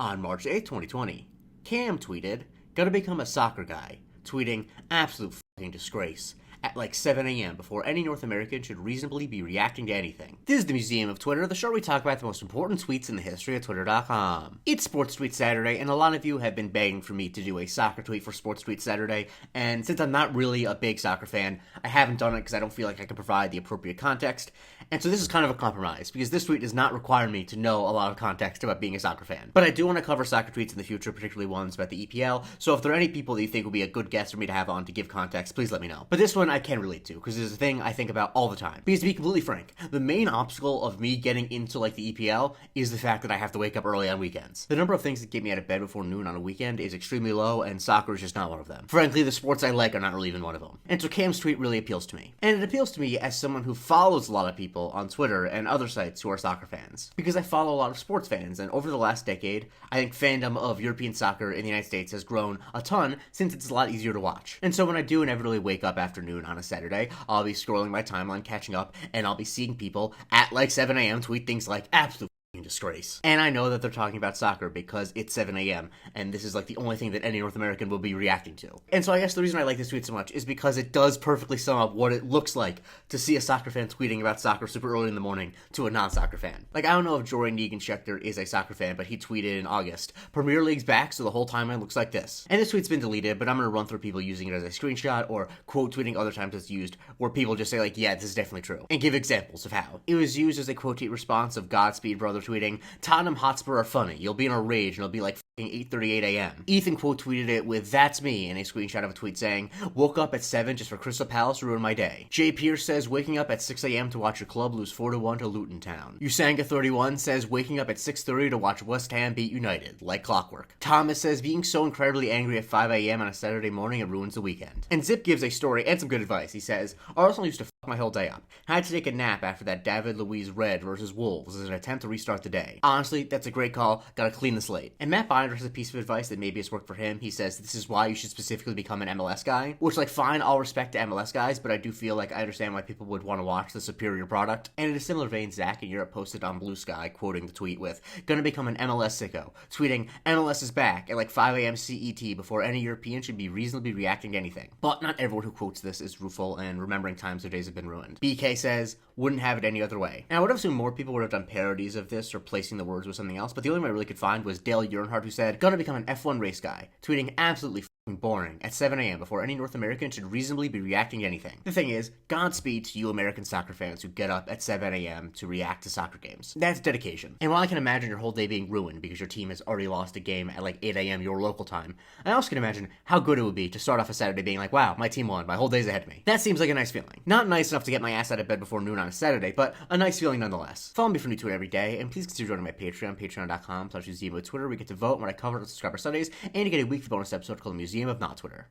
On March 8th, 2020, Cam tweeted, "Gonna become a soccer guy," tweeting, "Absolute fucking disgrace," at like 7 a.m. before any North American should reasonably be reacting to anything. This is the Museum of Twitter, the show where we talk about the most important tweets in the history of Twitter.com. It's Sports Tweet Saturday, and a lot of you have been begging for me to do a soccer tweet for Sports Tweet Saturday, and since I'm not really a big soccer fan, I haven't done it because I don't feel like I can provide the appropriate context, and so this is kind of a compromise, because this tweet does not require me to know a lot of context about being a soccer fan. But I do want to cover soccer tweets in the future, particularly ones about the EPL, so if there are any people that you think would be a good guest for me to have on to give context, please let me know. But this one I can relate to, because it's a thing I think about all the time. Because to be completely frank, the main obstacle of me getting into like the EPL is the fact that I have to wake up early on weekends. The number of things that get me out of bed before noon on a weekend is extremely low, and soccer is just not one of them. Frankly, the sports I like are not really even one of them. And so Cam's tweet really appeals to me. And it appeals to me as someone who follows a lot of people on Twitter and other sites who are soccer fans. Because I follow a lot of sports fans, and over the last decade, I think fandom of European soccer in the United States has grown a ton since it's a lot easier to watch. And so when I do inevitably wake up after noon on a Saturday, I'll be scrolling my timeline, catching up, and I'll be seeing people at like 7 a.m. tweet things like, "Absolute disgrace." And I know that they're talking about soccer because it's 7 a.m. and this is like the only thing that any North American will be reacting to. And so I guess the reason I like this tweet so much is because it does perfectly sum up what it looks like to see a soccer fan tweeting about soccer super early in the morning to a non-soccer fan. Like, I don't know if Jory Negan-Schechter is a soccer fan, but he tweeted in August, "Premier League's back, so the whole timeline looks like this." And this tweet's been deleted, but I'm gonna run through people using it as a screenshot or quote tweeting other times it's used, where people just say like, "Yeah, this is definitely true," and give examples of how. It was used as a quote tweet response of Godspeed Brother tweeting, "Tottenham Hotspur are funny. You'll be in a rage and it'll be like 8:38 a.m. Ethan quote tweeted it with "That's me" and a screenshot of a tweet saying, "Woke up at 7 just for Crystal Palace to ruin my day." Jay Pierce says, "Waking up at 6 a.m. to watch your club lose 4-1 to Luton Town." Usanga31 says, "Waking up at 6:30 to watch West Ham beat United, like clockwork." Thomas says, "Being so incredibly angry at 5 a.m. on a Saturday morning, it ruins the weekend." And Zip gives a story and some good advice. He says, "Arsenal used to fuck my whole day up. Had to take a nap after that David Luiz Red versus Wolves as an attempt to restart the day. Honestly, that's a great call. Gotta clean the slate." And Matt Binder has a piece of advice that maybe has worked for him. He says, "This is why you should specifically become an MLS guy," which, like, fine, all respect to MLS guys, but I do feel like I understand why people would want to watch the superior product. And in a similar vein, Zach in Europe posted on Blue Sky, quoting the tweet with, "Gonna become an MLS sicko," tweeting, "MLS is back" at like 5 a.m. CET before any European should be reasonably reacting to anything. But not everyone who quotes this is rueful and remembering times their days have been ruined. BK says, "Wouldn't have it any other way." And I would have assumed more people would have done parodies of this or placing the words with something else, but the only one I really could find was Dale Earnhardt, who said, "Gonna become an F1 race guy," tweeting, "Absolutely boring" at 7 a.m. before any North American should reasonably be reacting to anything. The thing is, Godspeed to you American soccer fans who get up at 7 a.m. to react to soccer games. That's dedication. And while I can imagine your whole day being ruined because your team has already lost a game at like 8 a.m. your local time, I also can imagine how good it would be to start off a Saturday being like, "Wow, my team won, my whole day's ahead of me." That seems like a nice feeling. Not nice enough to get my ass out of bed before noon on a Saturday, but a nice feeling nonetheless. Follow me for new Twitter every day, and please consider joining my Patreon, patreon.com/Museum of Twitter. We get to vote when I cover the subscriber Sundays, and you get a weekly bonus episode called the Museum of Not Twitter.